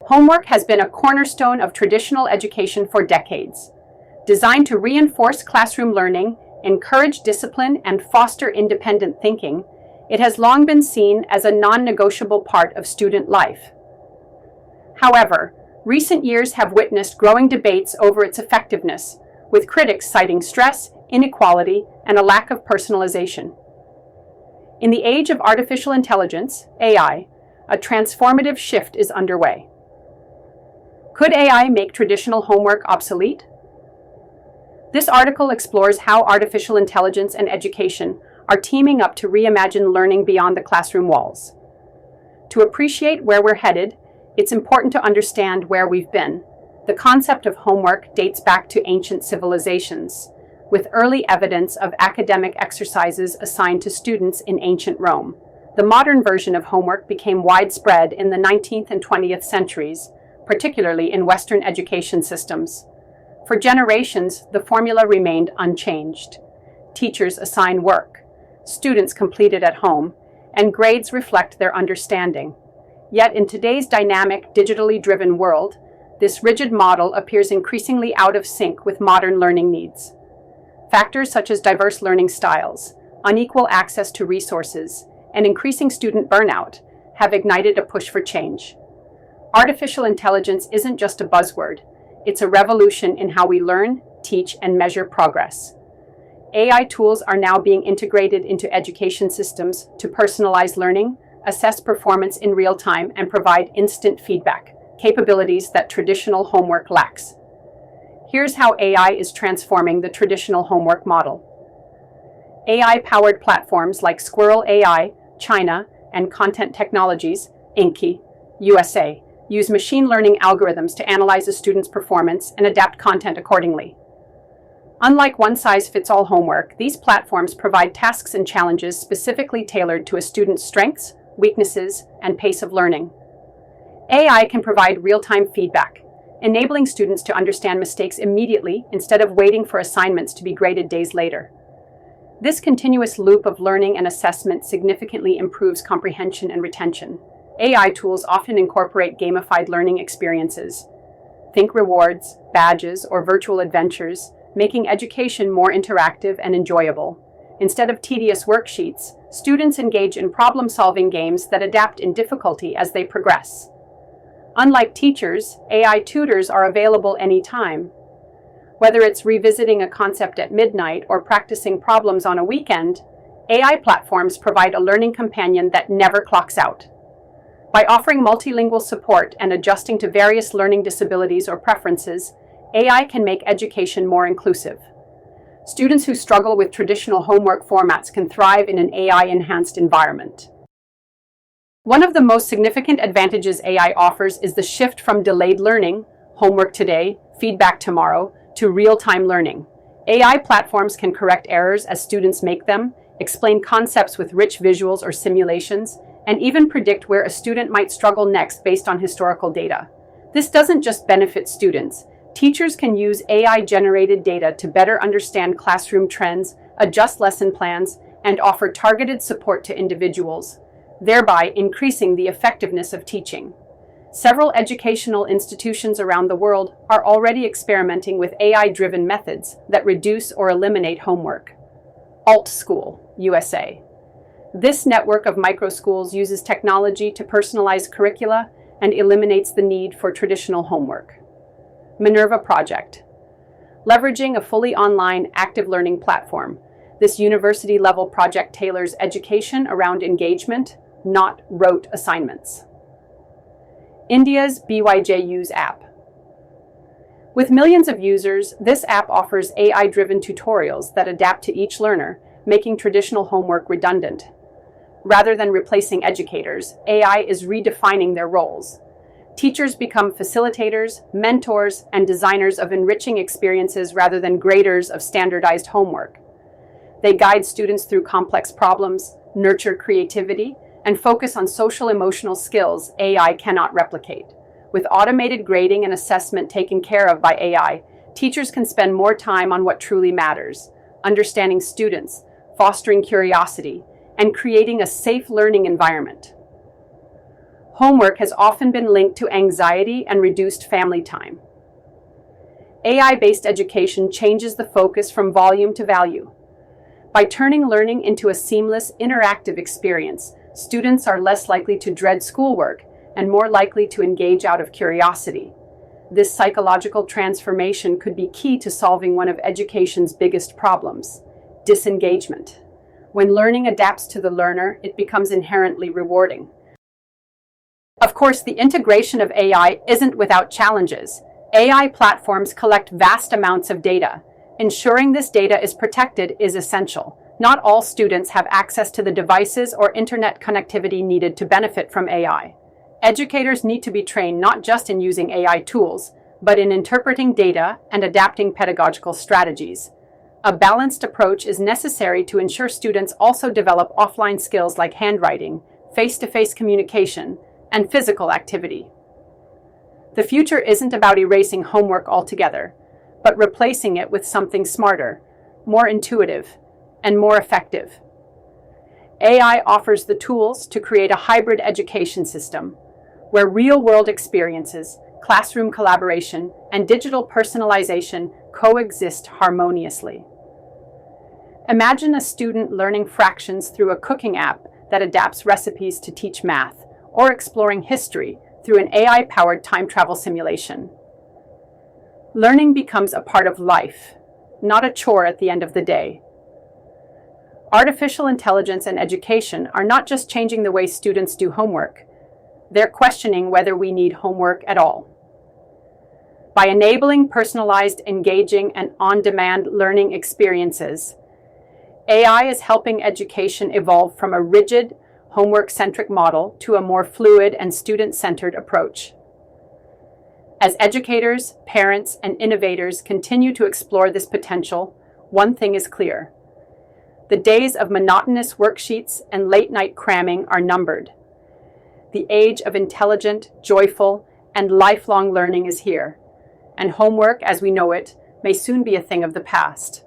Homework has been a cornerstone of traditional education for decades. Designed to reinforce classroom learning, encourage discipline, and foster independent thinking, it has long been seen as a non-negotiable part of student life. However, recent years have witnessed growing debates over its effectiveness, with critics citing stress, inequality, and a lack of personalization. In the age of artificial intelligence, AI, a transformative shift is underway. Could AI make traditional homework obsolete? This article explores how artificial intelligence and education are teaming up to reimagine learning beyond the classroom walls. To appreciate where we're headed, it's important to understand where we've been. The concept of homework dates back to ancient civilizations, with early evidence of academic exercises assigned to students in ancient Rome. The modern version of homework became widespread in the 19th and 20th centuries, particularly in Western education systems. For generations, the formula remained unchanged. Teachers assign work, students complete it at home, and grades reflect their understanding. Yet in today's dynamic, digitally driven world, this rigid model appears increasingly out of sync with modern learning needs. Factors such as diverse learning styles, unequal access to resources, and increasing student burnout have ignited a push for change. Artificial intelligence isn't just a buzzword, it's a revolution in how we learn, teach, and measure progress. AI tools are now being integrated into education systems to personalize learning, assess performance in real time, and provide instant feedback, capabilities that traditional homework lacks. Here's how AI is transforming the traditional homework model. AI-powered platforms like Squirrel AI, China, and Content Technologies, Inc., USA, use machine learning algorithms to analyze a student's performance and adapt content accordingly. Unlike one-size-fits-all homework, these platforms provide tasks and challenges specifically tailored to a student's strengths, weaknesses, and pace of learning. AI can provide real-time feedback, enabling students to understand mistakes immediately instead of waiting for assignments to be graded days later. This continuous loop of learning and assessment significantly improves comprehension and retention. AI tools often incorporate gamified learning experiences. Think rewards, badges, or virtual adventures, making education more interactive and enjoyable. Instead of tedious worksheets, students engage in problem-solving games that adapt in difficulty as they progress. Unlike teachers, AI tutors are available anytime. Whether it's revisiting a concept at midnight or practicing problems on a weekend, AI platforms provide a learning companion that never clocks out. By offering multilingual support and adjusting to various learning disabilities or preferences, AI can make education more inclusive. Students who struggle with traditional homework formats can thrive in an AI-enhanced environment. One of the most significant advantages AI offers is the shift from delayed learning, homework today, feedback tomorrow, to real-time learning. AI platforms can correct errors as students make them, explain concepts with rich visuals or simulations, and even predict where a student might struggle next based on historical data. This doesn't just benefit students. Teachers can use AI-generated data to better understand classroom trends, adjust lesson plans, and offer targeted support to individuals, thereby increasing the effectiveness of teaching. Several educational institutions around the world are already experimenting with AI-driven methods that reduce or eliminate homework. Alt-School, USA. This network of microschools uses technology to personalize curricula and eliminates the need for traditional homework. Minerva Project. Leveraging a fully online active learning platform, this university-level project tailors education around engagement, not rote assignments. India's BYJU'S app. With millions of users, this app offers AI-driven tutorials that adapt to each learner, making traditional homework redundant. Rather than replacing educators, AI is redefining their roles. Teachers become facilitators, mentors, and designers of enriching experiences rather than graders of standardized homework. They guide students through complex problems, nurture creativity, and focus on social-emotional skills AI cannot replicate. With automated grading and assessment taken care of by AI, teachers can spend more time on what truly matters, understanding students, fostering curiosity, and creating a safe learning environment. Homework has often been linked to anxiety and reduced family time. AI-based education changes the focus from volume to value. By turning learning into a seamless, interactive experience, students are less likely to dread schoolwork and more likely to engage out of curiosity. This psychological transformation could be key to solving one of education's biggest problems: disengagement. When learning adapts to the learner, it becomes inherently rewarding. Of course, the integration of AI isn't without challenges. AI platforms collect vast amounts of data. Ensuring this data is protected is essential. Not all students have access to the devices or internet connectivity needed to benefit from AI. Educators need to be trained not just in using AI tools, but in interpreting data and adapting pedagogical strategies. A balanced approach is necessary to ensure students also develop offline skills like handwriting, face-to-face communication, and physical activity. The future isn't about erasing homework altogether, but replacing it with something smarter, more intuitive, and more effective. AI offers the tools to create a hybrid education system where real-world experiences, classroom collaboration, and digital personalization coexist harmoniously. Imagine a student learning fractions through a cooking app that adapts recipes to teach math, or exploring history through an AI-powered time travel simulation. Learning becomes a part of life, not a chore at the end of the day. Artificial intelligence and education are not just changing the way students do homework, they're questioning whether we need homework at all. By enabling personalized, engaging, and on-demand learning experiences, AI is helping education evolve from a rigid, homework-centric model to a more fluid and student-centered approach. As educators, parents, and innovators continue to explore this potential, one thing is clear: the days of monotonous worksheets and late-night cramming are numbered. The age of intelligent, joyful, and lifelong learning is here, and homework, as we know it, may soon be a thing of the past.